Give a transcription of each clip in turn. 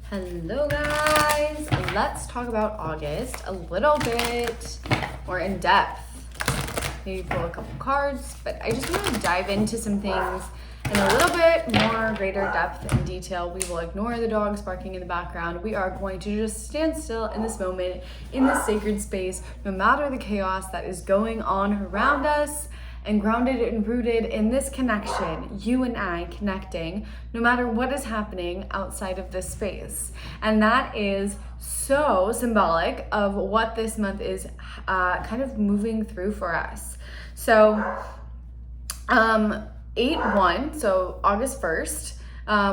Hello guys, let's talk about August a little bit more in depth. Maybe pull a couple cards, but I just want to dive into some things in a little bit more greater depth and detail. We will ignore the dogs barking in the background. We are going to just stand still in this moment, in this sacred space, no matter the chaos that is going on around us, and grounded and rooted in this connection, you and I connecting, no matter what is happening outside of this space. And that is so symbolic of what this month is kind of moving through for us. So 8/1, so August 1st,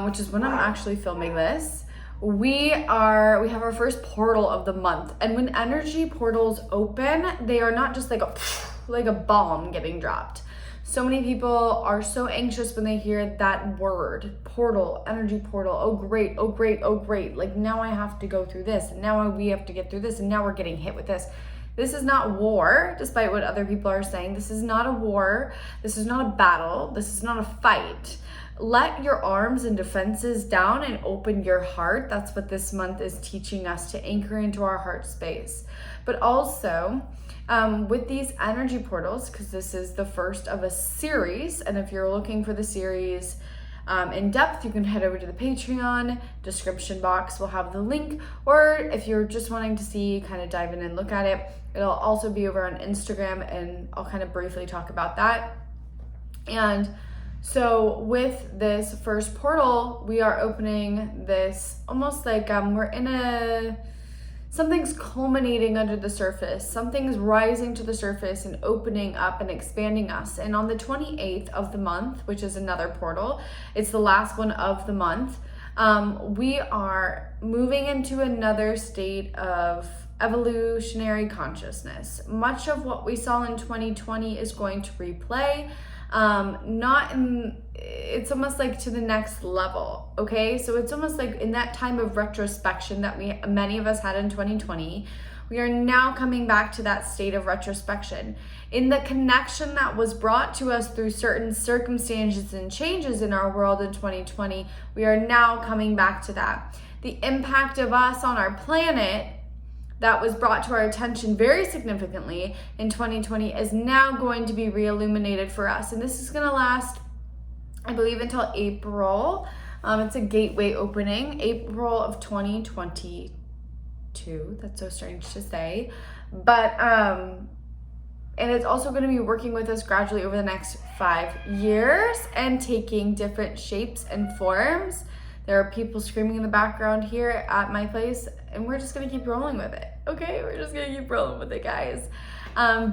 which is when I'm actually filming this, we have our first portal of the month. And when energy portals open, they are not just like a bomb getting dropped. So many people are so anxious when they hear that word, portal, energy portal. Oh great, oh great, oh great. Like now I have to go through this, and now we have to get through this, and now we're getting hit with this. This is not war, despite what other people are saying. This is not a war. This is not a battle. This is not a fight. Let your arms and defenses down and open your heart. That's what this month is teaching us, to anchor into our heart space. But also, with these energy portals, because this is the first of a series, and if you're looking for the series in depth, you can head over to the Patreon. Description box will have the link, or if you're just wanting to see, kind of dive in and look at it, it'll also be over on Instagram, and I'll kind of briefly talk about that. And so with this first portal, we are opening this almost like we're in something's culminating under the surface. Something's rising to the surface and opening up and expanding us. And on the 28th of the month, which is another portal, it's the last one of the month, we are moving into another state of evolutionary consciousness. Much of what we saw in 2020 is going to replay. It's almost like to the next level, okay? So it's almost like in that time of retrospection that many of us had in 2020, we are now coming back to that state of retrospection. In the connection that was brought to us through certain circumstances and changes in our world in 2020, we are now coming back to that. The impact of us on our planet that was brought to our attention very significantly in 2020 is now going to be re-illuminated for us. And this is going to last, I believe, until April. It's a gateway opening, April of 2022. That's so strange to say. But, and it's also going to be working with us gradually over the next 5 years and taking different shapes and forms. There are people screaming in the background here at my place, and we're just gonna keep rolling with it, okay? We're just gonna keep rolling with it, guys.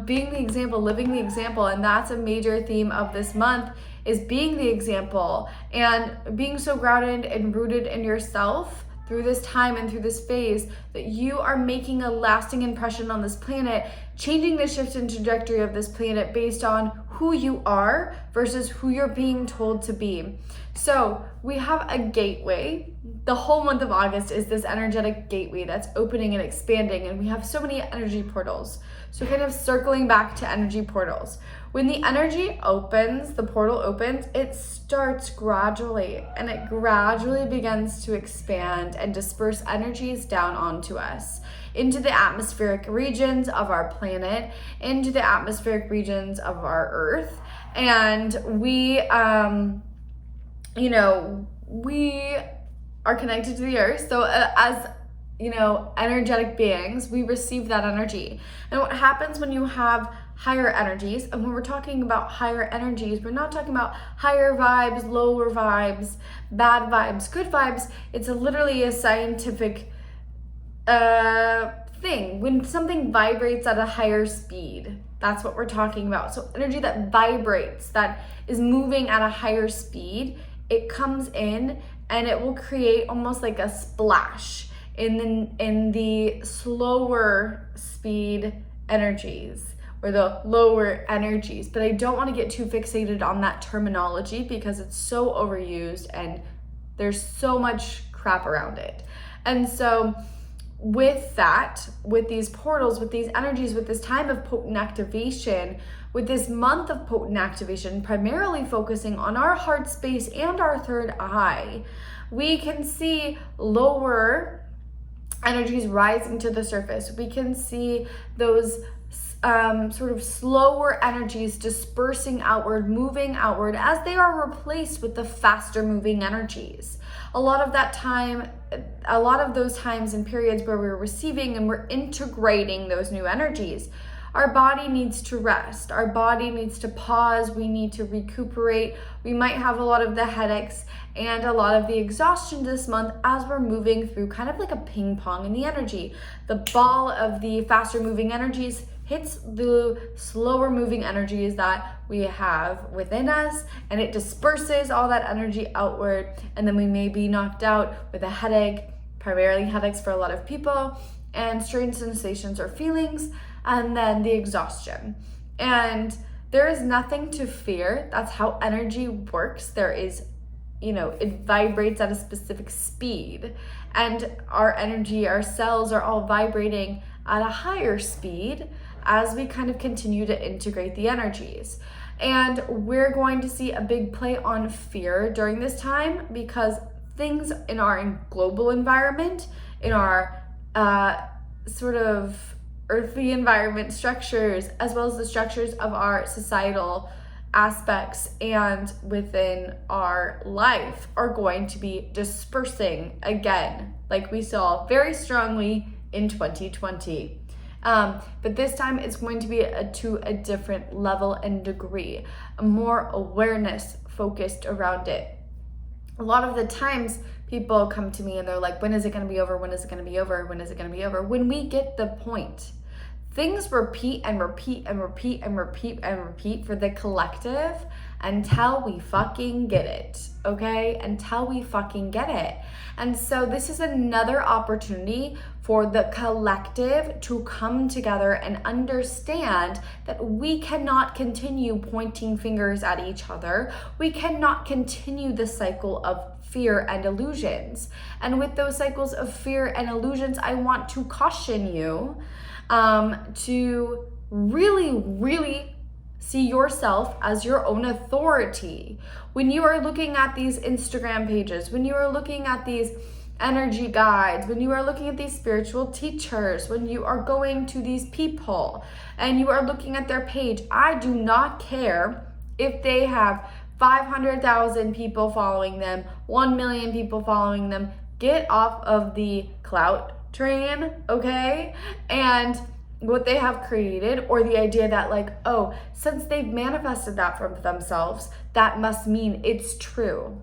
Being the example, living the example, and that's a major theme of this month, is being the example and being so grounded and rooted in yourself through this time and through this phase that you are making a lasting impression on this planet, changing the shift in trajectory of this planet based on who you are versus who you're being told to be. So we have a gateway. The whole month of August is this energetic gateway that's opening and expanding, and we have so many energy portals. So kind of circling back to energy portals. When the energy opens, the portal opens, it starts gradually, and it gradually begins to expand and disperse energies down onto us, into the atmospheric regions of our planet, into the atmospheric regions of our Earth. And we are connected to the Earth. So as energetic beings, we receive that energy. And what happens when you have higher energies, and when we're talking about higher energies, we're not talking about higher vibes, lower vibes, bad vibes, good vibes. It's literally a scientific thing. When something vibrates at a higher speed, that's what we're talking about. So energy that vibrates, that is moving at a higher speed, it comes in and it will create almost like a splash in the slower speed energies, or the lower energies. But I don't want to get too fixated on that terminology because it's so overused and there's so much crap around it. And so with that, with these portals, with these energies, with this time of potent activation, with this month of potent activation, primarily focusing on our heart space and our third eye, We can see lower energies rising to the surface. We can see those sort of slower energies dispersing outward, moving outward as they are replaced with the faster moving energies. A lot of those times and periods where we're receiving and we're integrating those new energies, our body needs to rest. Our body needs to pause. We need to recuperate. We might have a lot of the headaches and a lot of the exhaustion this month as we're moving through kind of like a ping pong in the energy. The ball of the faster moving energies hits the slower moving energies that we have within us, and it disperses all that energy outward, and then we may be knocked out with a headache, primarily headaches for a lot of people, and strange sensations or feelings, and then the exhaustion. And there is nothing to fear. That's how energy works. There is, it vibrates at a specific speed, and our energy, our cells are all vibrating at a higher speed as we kind of continue to integrate the energies. And we're going to see a big play on fear during this time, because things in our global environment, in our sort of earthly environment structures, as well as the structures of our societal aspects and within our life, are going to be dispersing again, like we saw very strongly in 2020. But this time it's going to be to a different level and degree, more awareness focused around it. A lot of the times people come to me and they're like, when is it going to be over? When is it going to be over? When is it going to be over? When we get the point, things repeat and repeat and repeat and repeat and repeat for the collective until we fucking get it, okay? Until we fucking get it. And so this is another opportunity for the collective to come together and understand that we cannot continue pointing fingers at each other. We cannot continue the cycle of fear and illusions. And with those cycles of fear and illusions, I want to caution you to really, really see yourself as your own authority. When you are looking at these Instagram pages, when you are looking at these energy guides, when you are looking at these spiritual teachers, when you are going to these people and you are looking at their page, I do not care if they have 500,000 people following them, 1 million people following them. Get off of the clout train, okay? And what they have created, or the idea that like, oh, since they've manifested that for themselves, that must mean it's true.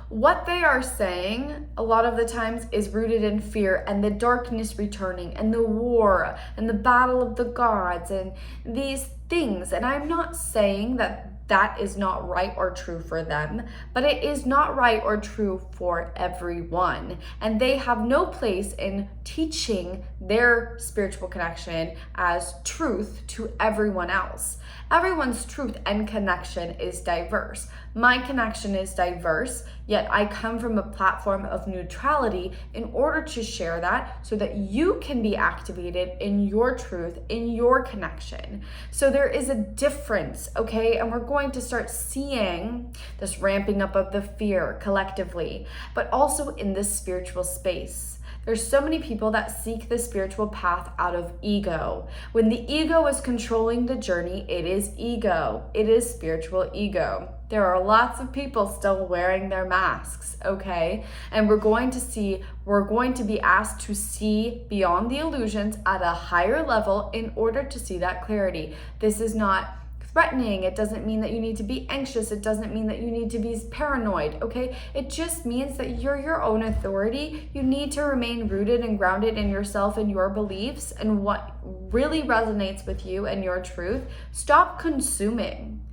What they are saying a lot of the times is rooted in fear and the darkness returning and the war and the battle of the gods and these things. And I'm not saying that that is not right or true for them, but it is not right or true for everyone. And they have no place in teaching their spiritual connection as truth to everyone else. Everyone's truth and connection is diverse. My connection is diverse, yet I come from a platform of neutrality in order to share that so that you can be activated in your truth, in your connection. So there is a difference, okay? And we're going to start seeing this ramping up of the fear collectively, but also in this spiritual space. There's so many people that seek the spiritual path out of ego. When the ego is controlling the journey, it is ego. It is spiritual ego. There are lots of people still wearing their masks, okay? And we're going to be asked to see beyond the illusions at a higher level in order to see that clarity. This is not threatening. It doesn't mean that you need to be anxious. It doesn't mean that you need to be paranoid, okay? It just means that you're your own authority. You need to remain rooted and grounded in yourself and your beliefs and what really resonates with you and your truth. Stop consuming.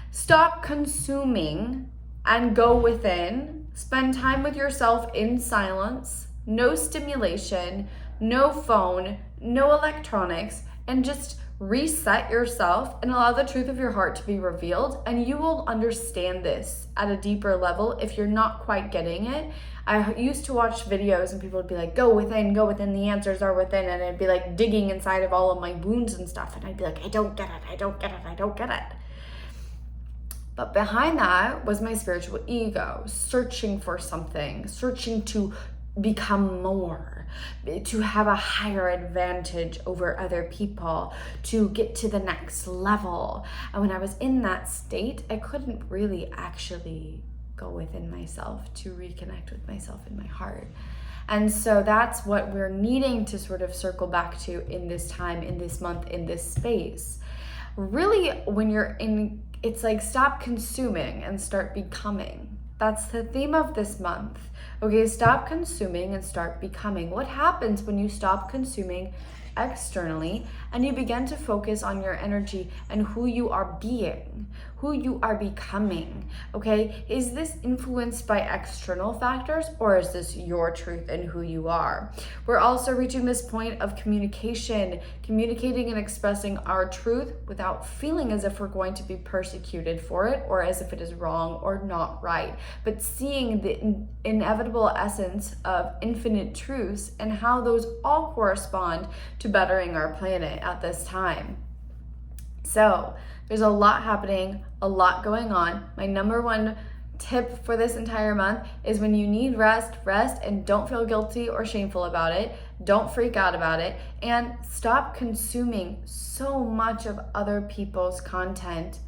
Stop consuming and go within. Spend time with yourself in silence. No stimulation, no phone, no electronics, and just reset yourself and allow the truth of your heart to be revealed, and you will understand this at a deeper level if you're not quite getting it. I used to watch videos and people would be like, go within, the answers are within, and I'd be like digging inside of all of my wounds and stuff, and I'd be like, I don't get it. But behind that was my spiritual ego, searching for something, searching to become more, to have a higher advantage over other people, to get to the next level. And when I was in that state, I couldn't really actually go within myself to reconnect with myself in my heart. And so that's what we're needing to sort of circle back to in this time, in this month, in this space. Really, when you're in, it's like stop consuming and start becoming. That's the theme of this month. Okay, stop consuming and start becoming. What happens when you stop consuming externally and you begin to focus on your energy and who you are being, who you are becoming? Okay, is this influenced by external factors, or is this your truth and who you are? We're also reaching this point of communication, communicating and expressing our truth without feeling as if we're going to be persecuted for it or as if it is wrong or not right, but seeing the inevitable essence of infinite truths and how those all correspond to bettering our planet at this time. So there's a lot happening, a lot going on. My number one tip for this entire month is when you need rest, rest, and don't feel guilty or shameful about it. Don't freak out about it, and stop consuming so much of other people's content.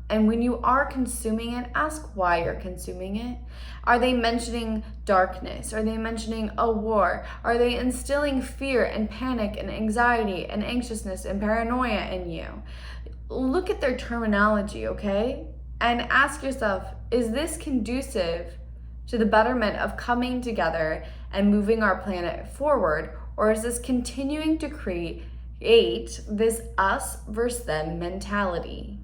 And when you are consuming it, ask why you're consuming it. Are they mentioning darkness? Are they mentioning a war? Are they instilling fear and panic and anxiety and anxiousness and paranoia in you? Look at their terminology, okay? And ask yourself, is this conducive to the betterment of coming together and moving our planet forward? Or is this continuing to create this us versus them mentality?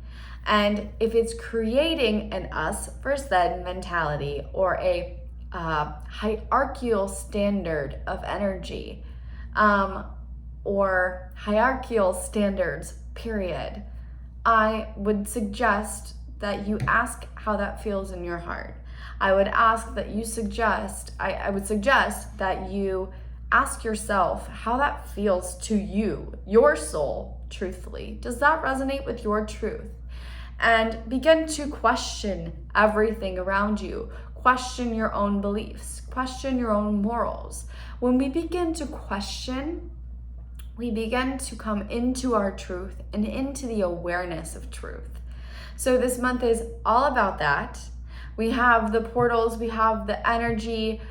And if it's creating an us versus them mentality, or a hierarchical standard of energy, or hierarchical standards, period, I would suggest that you ask how that feels in your heart. I would ask that you suggest, I would suggest that you ask yourself how that feels to you, your soul, truthfully. Does that resonate with your truth? And begin to question everything around you. Question your own beliefs. Question your own morals. When we begin to question, we begin to come into our truth and into the awareness of truth. So this month is all about that. We have the portals, we have the energy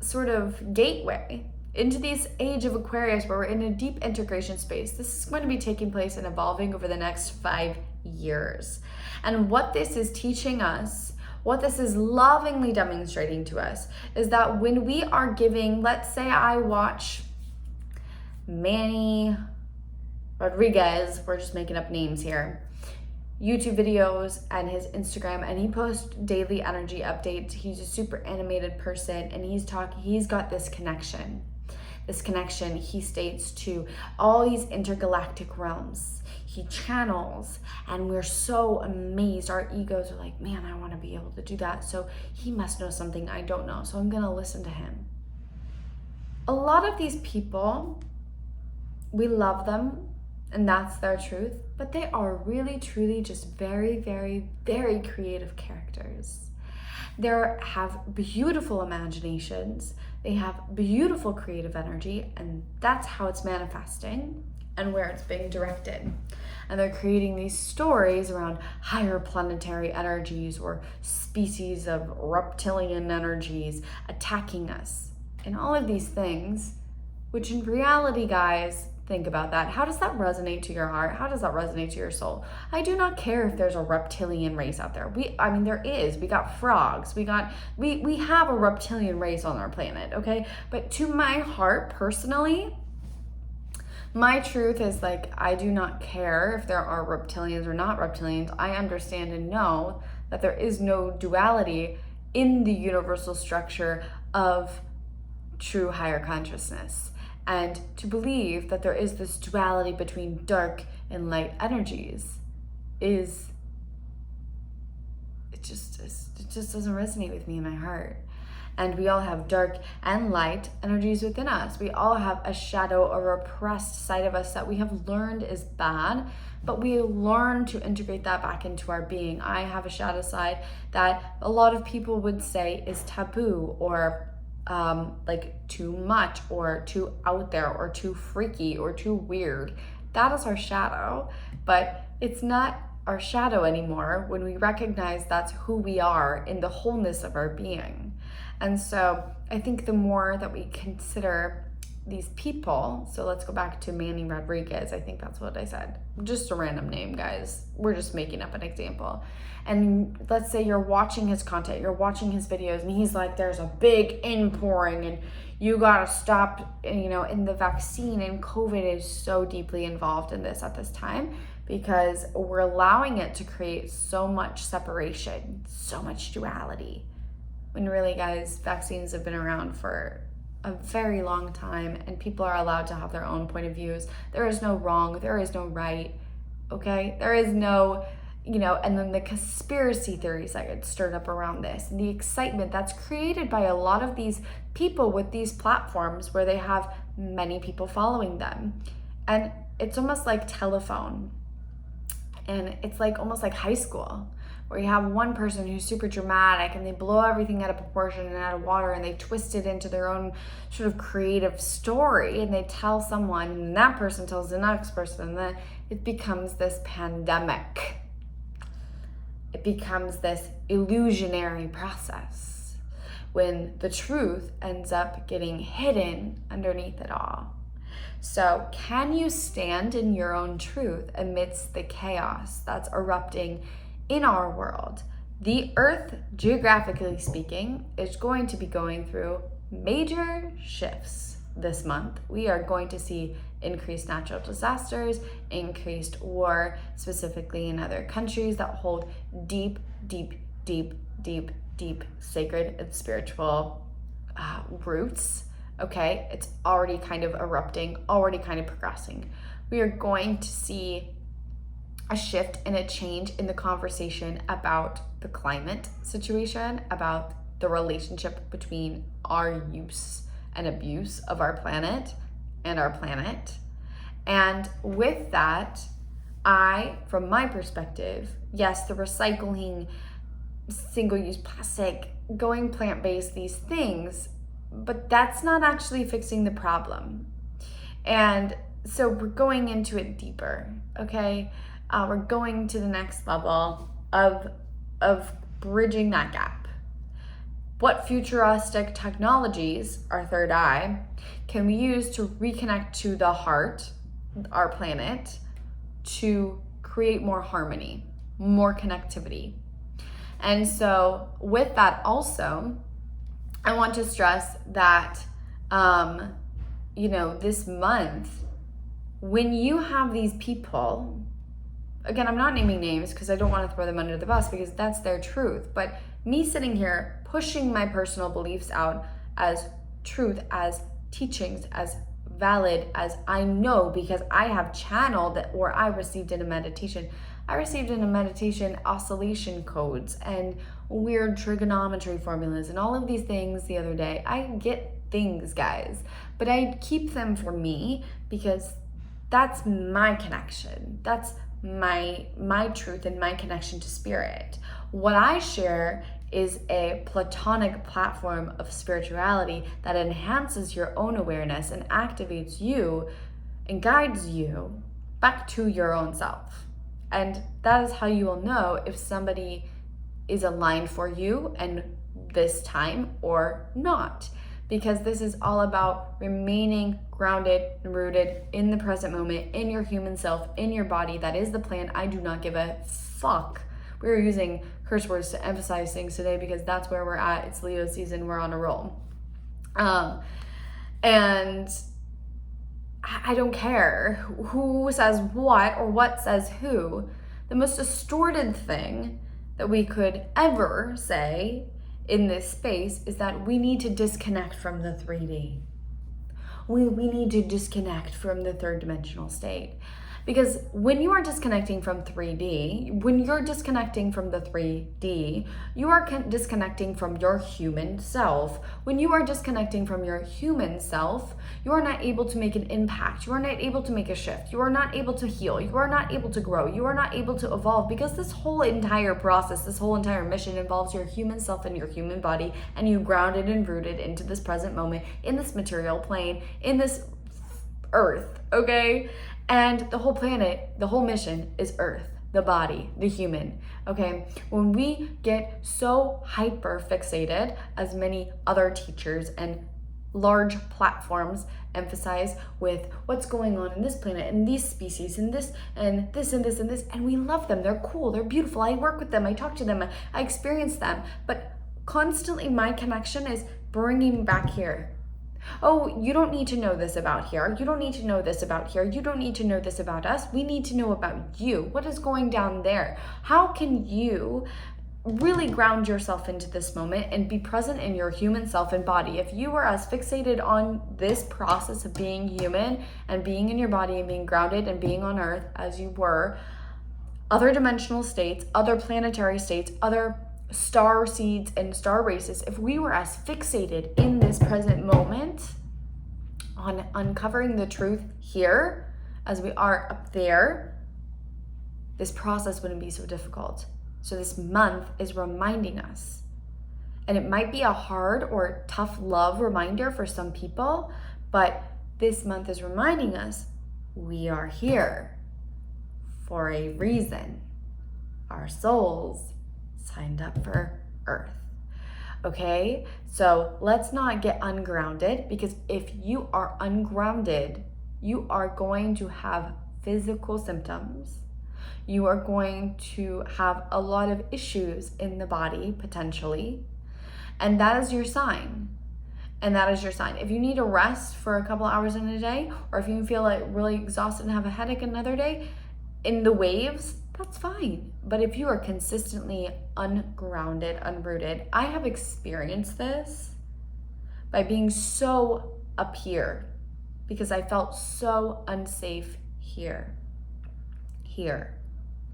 sort of gateway into this age of Aquarius, where we're in a deep integration space. This is going to be taking place and evolving over the next 5 years. And what this is teaching us, what this is lovingly demonstrating to us, is that when we are giving, let's say I watch Manny Rodriguez, we're just making up names here, YouTube videos and his Instagram, and he posts daily energy updates. He's a super animated person, and he's got this connection, he states, to all these intergalactic realms. He channels, and we're so amazed. Our egos are like, man, I want to be able to do that. So he must know something I don't know. So I'm going to listen to him. A lot of these people, we love them, and that's their truth, but they are really, truly just very, very, very creative characters. They have beautiful imaginations. They have beautiful creative energy, and that's how it's manifesting and where it's being directed. And they're creating these stories around higher planetary energies or species of reptilian energies attacking us, and all of these things, which in reality, guys, think about that. How does that resonate to your heart? How does that resonate to your soul? I do not care if there's a reptilian race out there. There is. We got frogs. We have a reptilian race on our planet, okay? But to my heart, personally, my truth is like, I do not care if there are reptilians or not reptilians. I understand and know that there is no duality in the universal structure of true higher consciousness. And to believe that there is this duality between dark and light energies it just doesn't resonate with me in my heart. And we all have dark and light energies within us. We all have a shadow or repressed side of us that we have learned is bad, but we learn to integrate that back into our being. I have a shadow side that a lot of people would say is taboo, or like too much, or too out there, or too freaky, or too weird. That is our shadow, but it's not our shadow anymore when we recognize that's who we are in the wholeness of our being. And so I think the more that we consider these people, so let's go back to Manny Rodriguez, I think that's what I said, just a random name, guys, we're just making up an example. And let's say you're watching his content, you're watching his videos, and he's like, there's a big inpouring and you gotta stop, in the vaccine, and COVID is so deeply involved in this at this time, because we're allowing it to create so much separation, so much duality. When really, guys, vaccines have been around for a very long time, and people are allowed to have their own point of views. There is no wrong, there is no right, okay? There is no, and then the conspiracy theories that get stirred up around this, and the excitement that's created by a lot of these people with these platforms where they have many people following them. And it's almost like telephone. And it's like almost like high school, where you have one person who's super dramatic and they blow everything out of proportion and out of water, and they twist it into their own sort of creative story, and they tell someone, and that person tells the next person, and then it becomes this pandemic. It becomes this illusionary process when the truth ends up getting hidden underneath it all. So can you stand in your own truth amidst the chaos that's erupting in our world? The earth, geographically speaking, is going to be going through major shifts this month. We are going to see increased natural disasters, increased war, specifically in other countries that hold deep, deep, deep, deep, deep sacred and spiritual roots. Okay, it's already kind of erupting, already kind of progressing. We are going to see a shift and a change in the conversation about the climate situation, about the relationship between our use and abuse of our planet and our planet. And with that, from my perspective, yes, the recycling, single-use plastic, going plant-based, these things, but that's not actually fixing the problem. And so we're going into it deeper, okay? We're going to the next level of bridging that gap. What futuristic technologies, our third eye, can we use to reconnect to the heart, our planet, to create more harmony, more connectivity? And so with that also, I want to stress that, this month, when you have these people, again, I'm not naming names because I don't want to throw them under the bus because that's their truth, but me sitting here pushing my personal beliefs out as truth, as teachings, as valid, as I know because I have channeled or I received in a meditation. I received in a meditation oscillation codes and weird trigonometry formulas and all of these things the other day. I get things, guys, but I keep them for me because that's my connection. That's my truth and my connection to spirit. What I share is a platonic platform of spirituality that enhances your own awareness and activates you and guides you back to your own self. And that is how you will know if somebody is aligned for you and this time or not. Because this is all about remaining grounded and rooted in the present moment, in your human self, in your body. That is the plan. I do not give a fuck. We're using curse words to emphasize things today because that's where we're at. It's Leo season. We're on a roll. And I don't care who says what or what says who. The most distorted thing that we could ever say in this space is that we need to disconnect from the 3D. We need to disconnect from the third dimensional state. Because when you are disconnecting from 3D, when you're disconnecting from the 3D, you are disconnecting from your human self. When you are disconnecting from your human self, you are not able to make an impact. You are not able to make a shift. You are not able to heal. You are not able to grow. You are not able to evolve, because this whole entire process, this whole entire mission involves your human self and your human body, and you grounded and rooted into this present moment, in this material plane, in this earth, okay? And the whole planet, the whole mission is earth, the body, the human, okay? When we get so hyper fixated, as many other teachers and large platforms emphasize, with what's going on in this planet and these species and this and this and this and this, and we love them, they're cool, they're beautiful, I work with them, I talk to them, I experience them, but constantly my connection is bringing back here. Oh, you don't need to know this about here. You don't need to know this about here. You don't need to know this about us. We need to know about you. What is going down there? How can you really ground yourself into this moment and be present in your human self and body? If you were as fixated on this process of being human and being in your body and being grounded and being on earth as you were, other dimensional states, other planetary states, other star seeds and star races, if we were as fixated in this present moment on uncovering the truth here as we are up there, this process wouldn't be so difficult. So this month is reminding us, and it might be a hard or tough love reminder for some people, but this month is reminding us we are here for a reason. Our souls signed up for earth. Okay, so let's not get ungrounded, because if you are ungrounded, you are going to have physical symptoms. You are going to have a lot of issues in the body potentially, and that is your sign. And that is your sign. If you need a rest for a couple hours in a day, or if you feel like really exhausted and have a headache another day in the waves, that's fine. But if you are consistently ungrounded, unrooted, I have experienced this by being so up here, because I felt so unsafe here,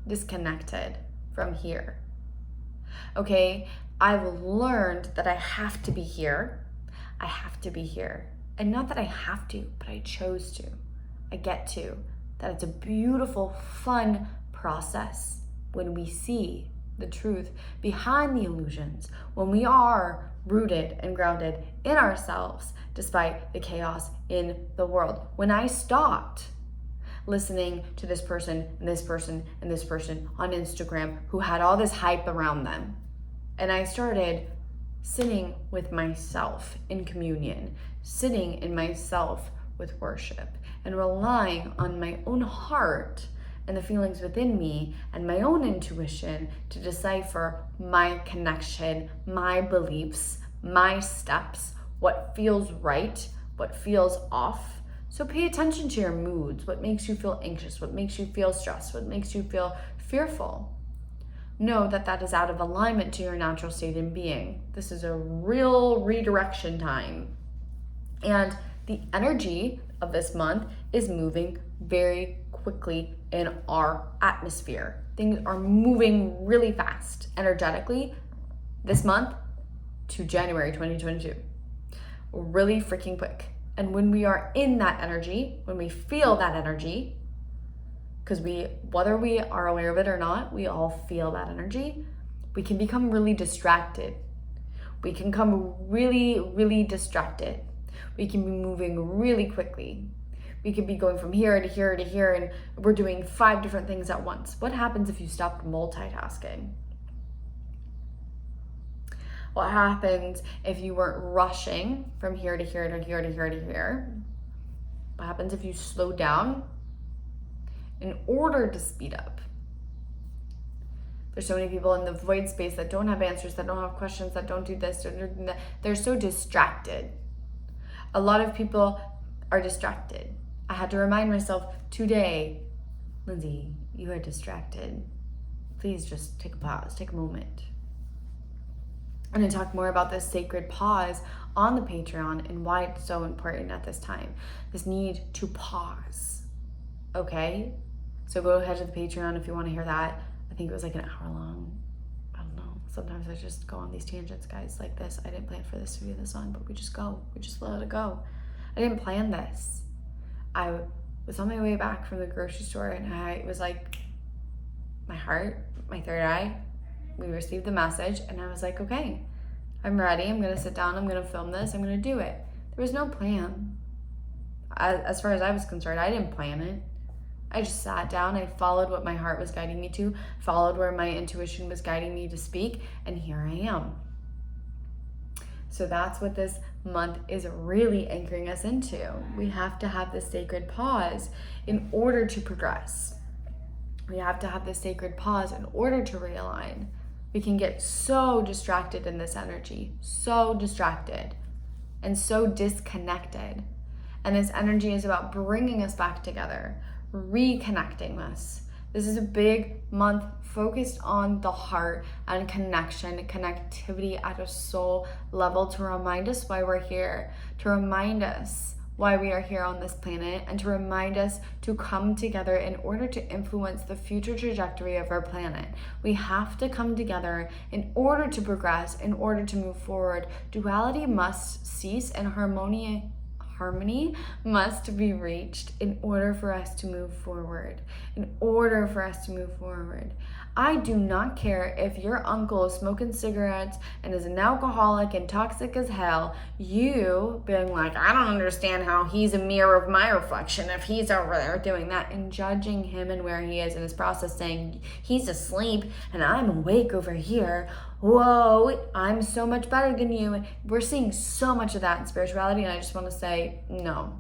disconnected from here. Okay, I've learned that I have to be here. I have to be here. And not that I have to, but I chose to. I get to. That it's a beautiful, fun process when we see the truth behind the illusions, when we are rooted and grounded in ourselves despite the chaos in the world. When I stopped listening to this person and this person and this person on Instagram who had all this hype around them, and I started sitting with myself in communion, sitting in myself with worship, and relying on my own heart and the feelings within me and my own intuition to decipher my connection, my beliefs, my steps, what feels right, what feels off. So pay attention to your moods, what makes you feel anxious, what makes you feel stressed, what makes you feel fearful. Know that that is out of alignment to your natural state in being. This is a real redirection time. And the energy of this month is moving very quickly in our atmosphere. Things are moving really fast energetically this month to January 2022. Really freaking quick. And when we are in that energy, when we feel that energy, because whether we are aware of it or not, we all feel that energy, we can become really distracted. We can become really, really distracted. We can be moving really quickly. We could be going from here to here to here, and we're doing 5 different things at once. What happens if you stopped multitasking? What happens if you weren't rushing from here to here to here to here to here? What happens if you slow down in order to speed up? There's so many people in the void space that don't have answers, that don't have questions, that don't do this, they're so distracted. A lot of people are distracted. I had to remind myself today, Lindsay, you are distracted. Please just take a pause, take a moment. I'm going to talk more about this sacred pause on the Patreon and why it's so important at this time. This need to pause, okay? So go ahead to the Patreon if you want to hear that. I think it was like an hour long. I don't know. Sometimes I just go on these tangents, guys, like this. I didn't plan for this to be the song, but we just go. We just let it go. I didn't plan this. I was on my way back from the grocery store and I was like, my heart, my third eye, we received the message and I was like, okay, I'm ready. I'm going to sit down. I'm going to film this. I'm going to do it. There was no plan. As far as I was concerned, I didn't plan it. I just sat down. I followed what my heart was guiding me to, followed where my intuition was guiding me to speak, and here I am. So that's what this month is really anchoring us into. We have to have this sacred pause in order to progress. We have to have this sacred pause in order to realign. We can get so distracted in this energy, so distracted and so disconnected. And this energy is about bringing us back together, reconnecting us. This is a big month focused on the heart and connection, connectivity at a soul level to remind us why we're here, to remind us why we are here on this planet, and to remind us to come together in order to influence the future trajectory of our planet. We have to come together in order to progress, in order to move forward. Duality must cease and harmony must be reached in order for us to move forward. I do not care if your uncle is smoking cigarettes and is an alcoholic and toxic as hell, you being like, I don't understand how he's a mirror of my reflection if he's over there doing that, and judging him and where he is in his process, saying he's asleep and I'm awake over here. Whoa, I'm so much better than you. We're seeing so much of that in spirituality, and I just want to say, no.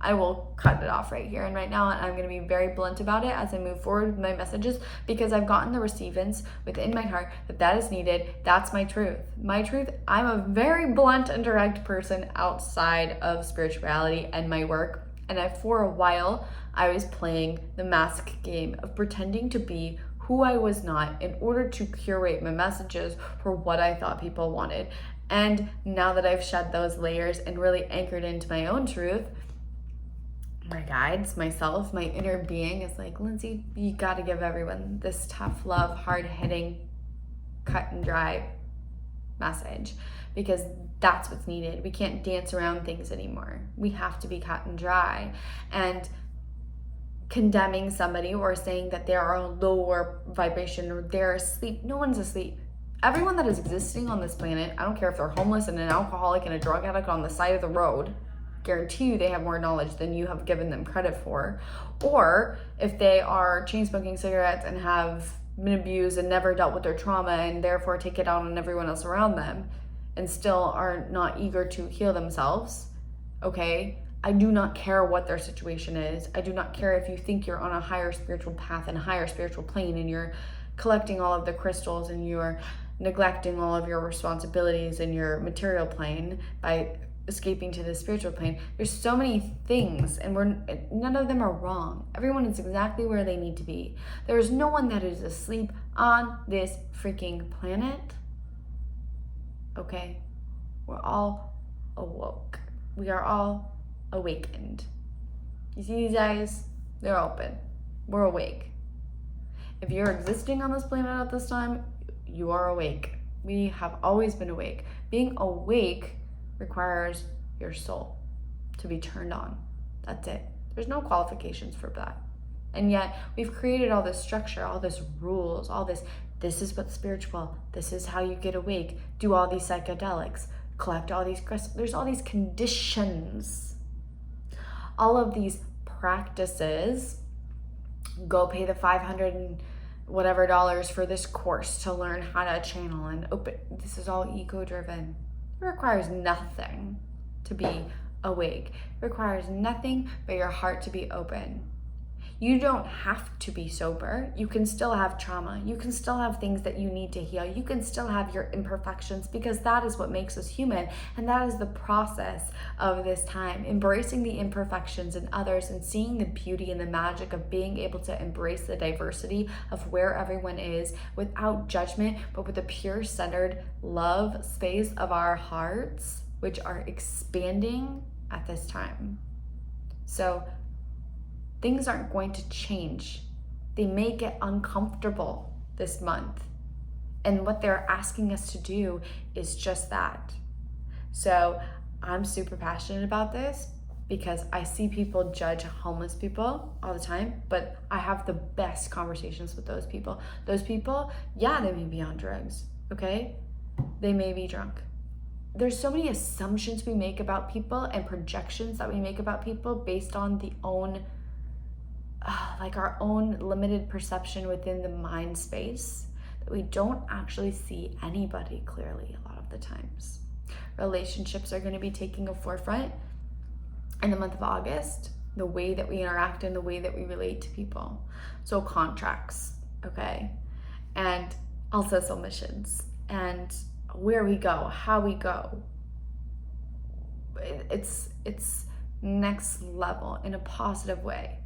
I will cut it off right here and right now, and I'm going to be very blunt about it as I move forward with my messages, because I've gotten the receivance within my heart that is needed. That's my truth. I'm a very blunt and direct person outside of spirituality and my work, and for a while, I was playing the mask game of pretending to be who I was not in order to curate my messages for what I thought people wanted. And now that I've shed those layers and really anchored into my own truth, my guides, myself, my inner being is like, Lindsay, you got to give everyone this tough love, hard-hitting, cut and dry message, because that's what's needed. We can't dance around things anymore. We have to be cut and dry. And condemning somebody or saying that they are a lower vibration or they're asleep, no one's asleep. Everyone that is existing on this planet, I don't care if they're homeless and an alcoholic and a drug addict on the side of the road, guarantee you they have more knowledge than you have given them credit for. Or if they are chain smoking cigarettes and have been abused and never dealt with their trauma and therefore take it out on everyone else around them and still are not eager to heal themselves, okay? I do not care what their situation is. I do not care if you think you're on a higher spiritual path and a higher spiritual plane and you're collecting all of the crystals and you're neglecting all of your responsibilities in your material plane by escaping to the spiritual plane. There's so many things, and none of them are wrong. Everyone is exactly where they need to be. There is no one that is asleep on this freaking planet. Okay? We're all awoke. We are all awakened. You see these eyes? They're open. We're awake. If you're existing on this planet at this time, you are awake. We have always been awake. Being awake requires your soul to be turned on. That's it. There's no qualifications for that. And yet we've created all this structure, all this rules, all this is what's spiritual. This is how you get awake. Do all these psychedelics. Collect all these crystals. There's all these conditions. All of these practices. Go pay the $500 and whatever dollars for this course to learn how to channel and open. This is all ego-driven. It requires nothing to be awake. It requires nothing but your heart to be open. You don't have to be sober. You can still have trauma. You can still have things that you need to heal. You can still have your imperfections, because that is what makes us human. And that is the process of this time. Embracing the imperfections in others and seeing the beauty and the magic of being able to embrace the diversity of where everyone is without judgment, but with a pure centered love space of our hearts, which are expanding at this time. So things aren't going to change. They may get uncomfortable this month. And what they're asking us to do is just that. So I'm super passionate about this because I see people judge homeless people all the time, but I have the best conversations with those people. Those people, yeah, they may be on drugs, okay? They may be drunk. There's so many assumptions we make about people and projections that we make about people based on the own, our own limited perception within the mind space, that we don't actually see anybody clearly a lot of the times. Relationships are going to be taking a forefront in the month of August, the way that we interact and the way that we relate to people. So contracts, okay? And also submissions and where we go, how we go. It's next level in a positive way.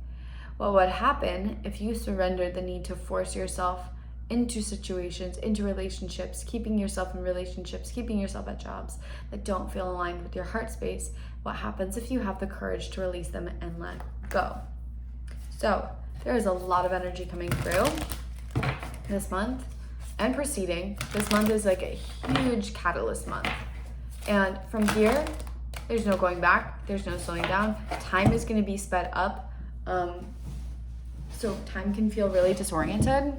What would happen if you surrendered the need to force yourself into situations, into relationships, keeping yourself in relationships, keeping yourself at jobs that don't feel aligned with your heart space? What happens if you have the courage to release them and let go? So there is a lot of energy coming through this month and proceeding. This month is like a huge catalyst month. And from here, there's no going back. There's no slowing down. Time is going to be sped up. So time can feel really disoriented.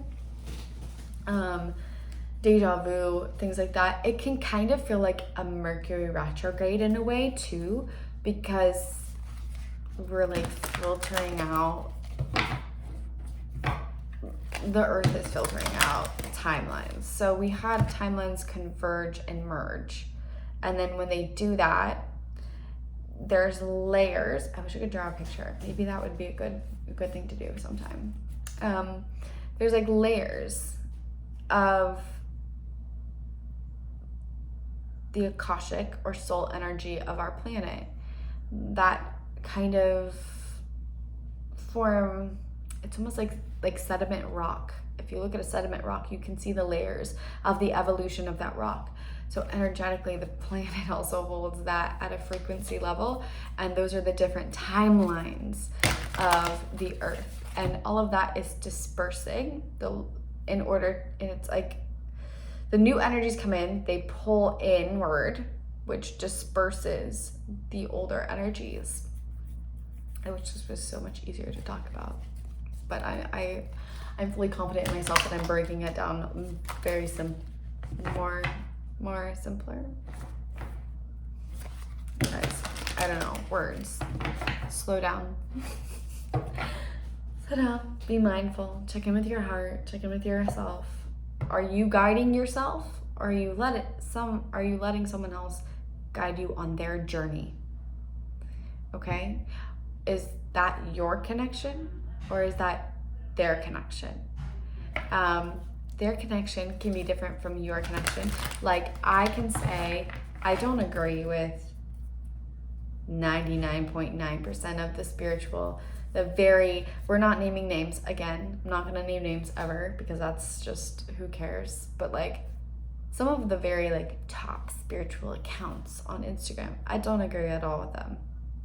Deja vu, things like that. It can kind of feel like a Mercury retrograde in a way too, because we're like filtering out, the earth is filtering out timelines. So we had timelines converge and merge. And then when they do that, there's layers. I wish I could draw a picture. Maybe that would be a good thing to do sometime. There's like layers of the Akashic or soul energy of our planet that kind of form, it's almost like sediment rock. If you look at a sediment rock, you can see the layers of the evolution of that rock. So energetically, the planet also holds that at a frequency level, and those are the different timelines of the earth. And all of that is dispersing and it's like the new energies come in, they pull inward, which disperses the older energies, which was so much easier to talk about. But I'm fully confident in myself that I'm breaking it down very more simpler. Guys, I don't know, words. Slow down. Slow down, be mindful, check in with your heart, check in with yourself. Are you guiding yourself, or are you letting someone else guide you on their journey? Okay? Is that your connection, or is that their connection? Their connection can be different from your connection. Like, I can say I don't agree with 99.9% of the spiritual, we're not naming names again. I'm not gonna name names ever because that's just, who cares? But like some of the very like top spiritual accounts on Instagram, I don't agree at all with them.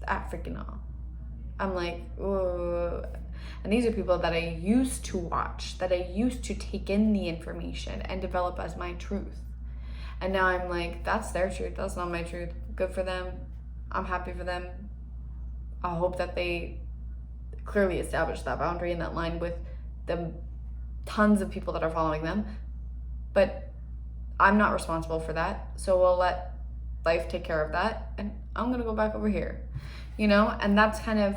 At freaking all. I'm like, ooh. And these are people that I used to watch, that I used to take in the information and develop as my truth. And now I'm like, that's their truth, that's not my truth. Good for them. I'm happy for them. I hope that they clearly establish that boundary and that line with the tons of people that are following them. But I'm not responsible for that. So we'll let life take care of that. And I'm gonna go back over here. And that's kind of,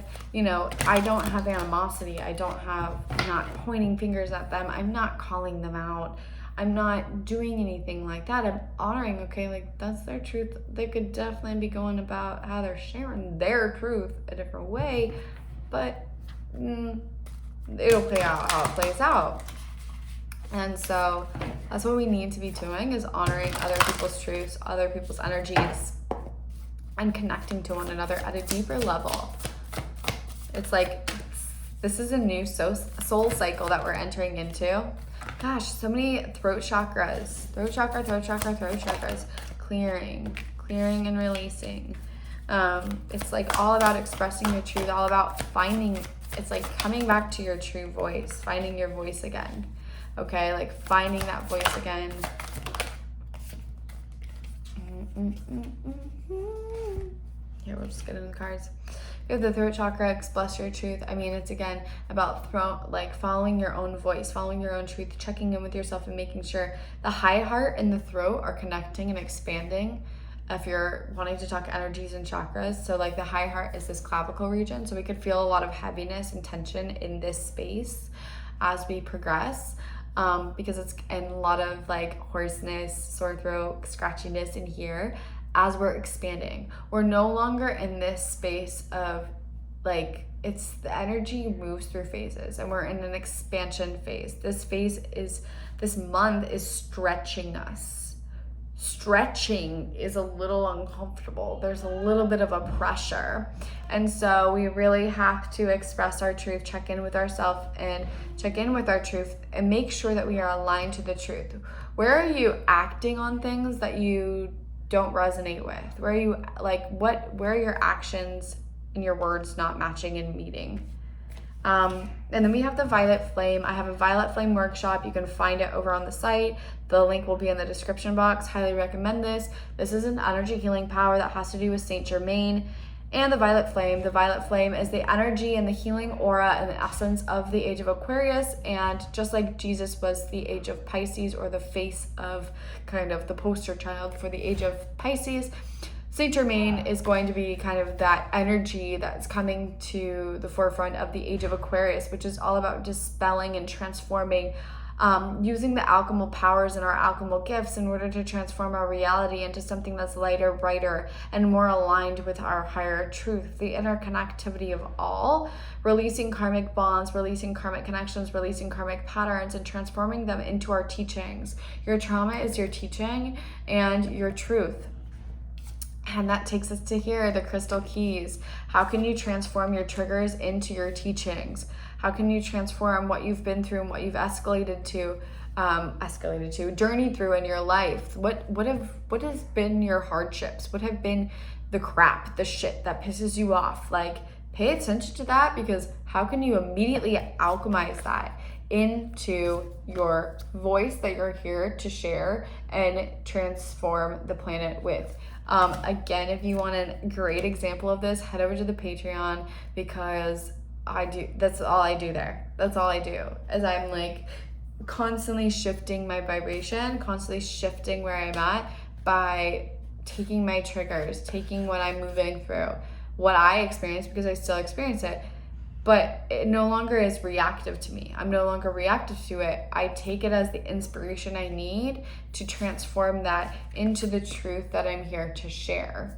I don't have animosity. I'm not pointing fingers at them. I'm not calling them out. I'm not doing anything like that. I'm honoring, okay, like that's their truth. They could definitely be going about how they're sharing their truth a different way, but it'll play out how it plays out. And so that's what we need to be doing, is honoring other people's truths, other people's energies, and connecting to one another at a deeper level. It's like, this is a new soul cycle that we're entering into. Gosh, so many throat chakras, clearing and releasing. It's like all about expressing your truth, all about finding it's like coming back to your true voice, finding your voice again. Okay, like finding that voice again. Here, we'll just get in the cards. You have the throat chakra, express your truth. I mean, it's again about following your own voice, following your own truth, checking in with yourself and making sure the high heart and the throat are connecting and expanding. If you're wanting to talk energies and chakras, so like the high heart is this clavicle region, so we could feel a lot of heaviness and tension in this space as we progress, because it's in a lot of like hoarseness, sore throat, scratchiness in here. As we're expanding, we're no longer in this space of like, it's the energy moves through phases and we're in an expansion phase. This month is stretching us. Stretching is a little uncomfortable. There's a little bit of a pressure. And so we really have to express our truth, check in with ourselves and check in with our truth and make sure that we are aligned to the truth. Where are you acting on things that you don't resonate with? Where are you where are your actions and your words not matching and meeting? And then we have the violet flame. I have a violet flame workshop. You can find it over on the site. The link will be in the description box. Highly recommend this. This is an energy healing power that has to do with Saint Germain and the violet flame. The violet flame is the energy and the healing aura and the essence of the age of Aquarius. And just like Jesus was the age of Pisces, or the face of kind of the poster child for the age of Pisces, Saint Germain is going to be kind of that energy that's coming to the forefront of the age of Aquarius, which is all about dispelling and transforming, using the alchemical powers and our alchemical gifts in order to transform our reality into something that's lighter, brighter, and more aligned with our higher truth, the interconnectivity of all, releasing karmic bonds, releasing karmic connections, releasing karmic patterns, and transforming them into our teachings. Your trauma is your teaching and your truth. And that takes us to here, the crystal keys. How can you transform your triggers into your teachings? How can you transform what you've been through and what you've journeyed through in your life? What has been your hardships? What have been the crap, the shit that pisses you off? Like, pay attention to that, because how can you immediately alchemize that into your voice that you're here to share and transform the planet with? Again, if you want a great example of this, head over to the Patreon, because that's all I do there. That's all I do, as I'm like constantly shifting my vibration, constantly shifting where I'm at by taking my triggers, taking what I'm moving through, what I experience, because I still experience it, but it no longer is reactive to me. I'm no longer reactive to it. I take it as the inspiration I need to transform that into the truth that I'm here to share.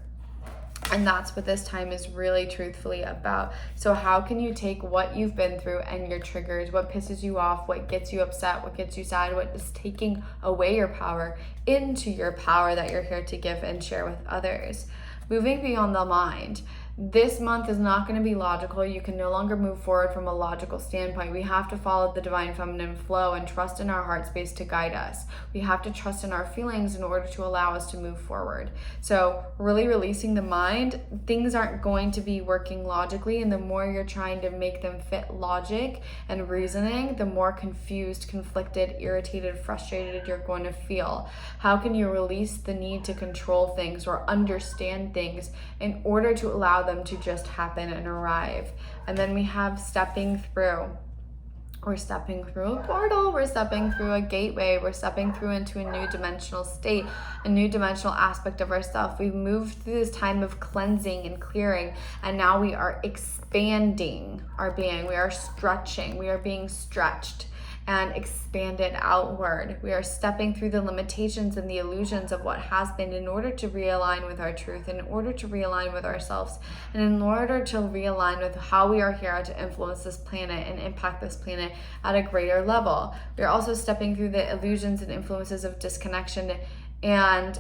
And that's what this time is really truthfully about. So how can you take what you've been through and your triggers, what pisses you off, what gets you upset, what gets you sad, what is taking away your power, into your power that you're here to give and share with others? Moving beyond the mind. This month is not going to be logical. You can no longer move forward from a logical standpoint. We have to follow the divine feminine flow and trust in our heart space to guide us. We have to trust in our feelings in order to allow us to move forward. So really releasing the mind, things aren't going to be working logically, and the more you're trying to make them fit logic and reasoning, the more confused, conflicted, irritated, frustrated you're going to feel. How can you release the need to control things or understand things in order to allow them to just happen and arrive? And then we have stepping through. We're stepping through a portal, we're stepping through a gateway, we're stepping through into a new dimensional state, a new dimensional aspect of ourselves. We've moved through this time of cleansing and clearing, and now we are expanding our being. We are stretching, we are being stretched and expanded outward. We are stepping through the limitations and the illusions of what has been in order to realign with our truth, in order to realign with ourselves, and in order to realign with how we are here to influence this planet and impact this planet at a greater level. We are also stepping through the illusions and influences of disconnection, and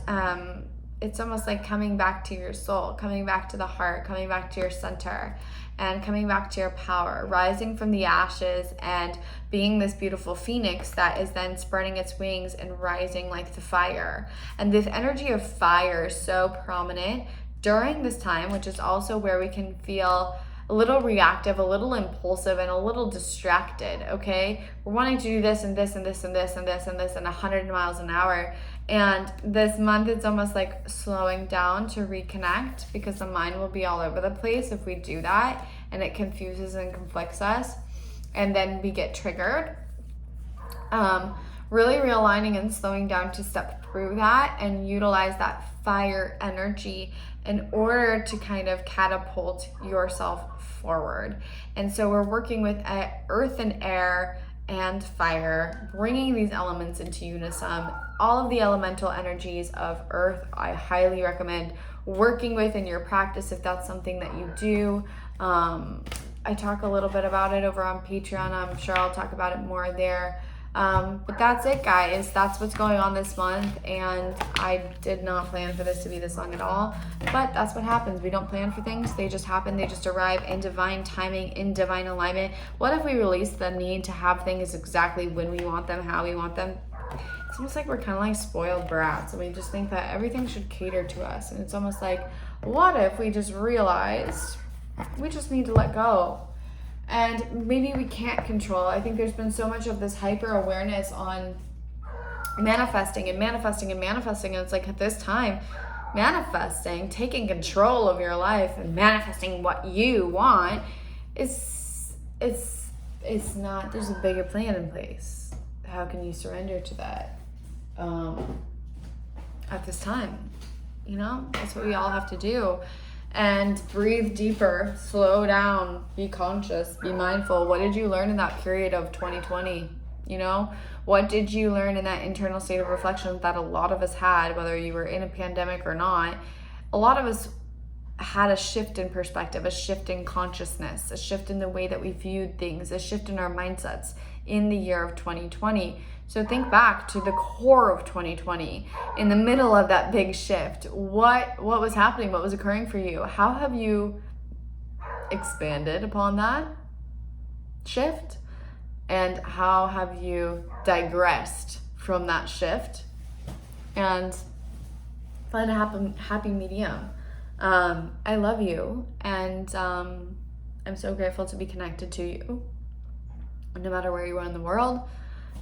it's almost like coming back to your soul, coming back to the heart, coming back to your center, and coming back to your power, rising from the ashes and being this beautiful phoenix that is then spreading its wings and rising like the fire. And this energy of fire is so prominent during this time, which is also where we can feel a little reactive, a little impulsive, and a little distracted, okay? We're wanting to do this and this and this and this and this and this and 100 miles an hour. And this month, it's almost like slowing down to reconnect, because the mind will be all over the place if we do that, and it confuses and conflicts us, and then we get triggered. Really realigning and slowing down to step through that and utilize that fire energy in order to kind of catapult yourself forward. And so we're working with earth and air and fire, bringing these elements into unison. All of the elemental energies of earth, I highly recommend working with in your practice if that's something that you do. I talk a little bit about it over on Patreon. I'm sure I'll talk about it more there. But that's it, guys. That's what's going on this month, and I did not plan for this to be this long at all, but that's what happens. We don't plan for things. They just happen. They just arrive in divine timing, in divine alignment. What if we release the need to have things exactly when we want them, how we want them? It's almost like we're kind of like spoiled brats, and we just think that everything should cater to us. And it's almost like, what if we just realized we just need to let go? And maybe we can't control. I think there's been so much of this hyper awareness on manifesting and manifesting and manifesting. And it's like, at this time, manifesting, taking control of your life and manifesting what you want it's not, there's a bigger plan in place. How can you surrender to that at this time? You know, that's what we all have to do. And breathe deeper, slow down, be conscious, be mindful. What did you learn in that period of 2020? You know, what did you learn in that internal state of reflection that a lot of us had, whether you were in a pandemic or not? A lot of us had a shift in perspective, a shift in consciousness, a shift in the way that we viewed things, a shift in our mindsets in the year of 2020. So think back to the core of 2020, in the middle of that big shift. What was happening? What was occurring for you? How have you expanded upon that shift? And how have you digressed from that shift? And find a happy medium. I love you, and I'm so grateful to be connected to you, no matter where you are in the world.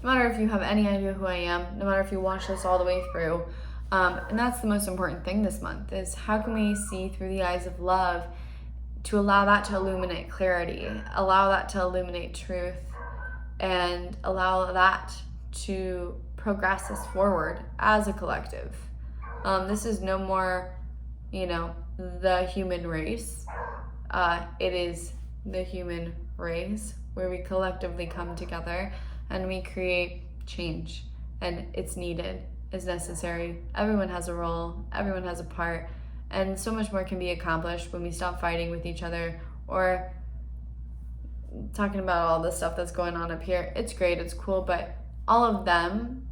No matter if you have any idea who I am, no matter if you watch this all the way through. And that's the most important thing this month, is how can we see through the eyes of love to allow that to illuminate clarity, allow that to illuminate truth, and allow that to progress us forward as a collective. This is no more, the human race. It is the human race where we collectively come together and we create change, and it's needed, it's necessary. Everyone has a role, everyone has a part, and so much more can be accomplished when we stop fighting with each other or talking about all the stuff that's going on up here. It's great, it's cool, but all of them,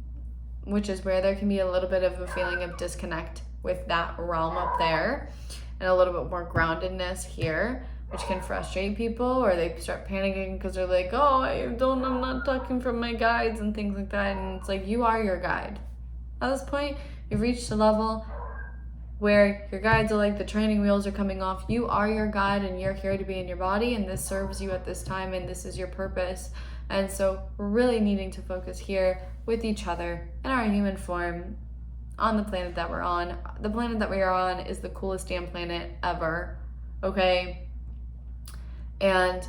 which is where there can be a little bit of a feeling of disconnect with that realm up there and a little bit more groundedness here, which can frustrate people, or they start panicking because they're like, oh, I'm not talking from my guides and things like that. And it's like, you are your guide. At this point, you've reached a level where your guides are like the training wheels are coming off. You are your guide, and you're here to be in your body, and this serves you at this time, and this is your purpose. And so we're really needing to focus here with each other in our human form on the planet that we're on. The planet that we are on is the coolest damn planet ever, okay? And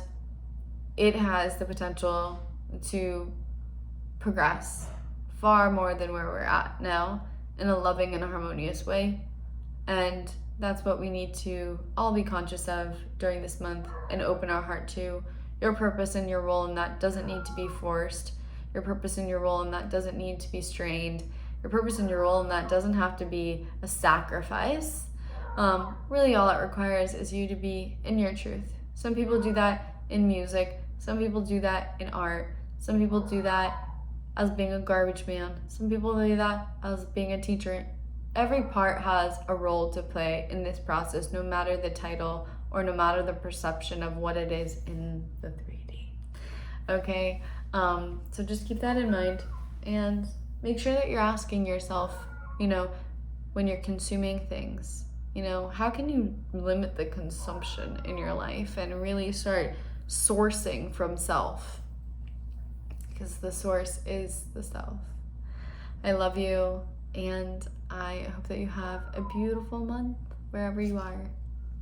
it has the potential to progress far more than where we're at now, in a loving and harmonious way. And that's what we need to all be conscious of during this month and open our heart to. Your purpose and your role in that doesn't need to be forced. Your purpose and your role in that doesn't need to be strained. Your purpose and your role in that doesn't have to be a sacrifice. Really all it requires is you to be in your truth. Some people do that in music. Some people do that in art. Some people do that as being a garbage man. Some people do that as being a teacher. Every part has a role to play in this process, no matter the title or no matter the perception of what it is in the 3D. Okay? So just keep that in mind, and make sure that you're asking yourself, when you're consuming things, You know, how can you limit the consumption in your life and really start sourcing from self? Because the source is the self. I love you, and I hope that you have a beautiful month wherever you are.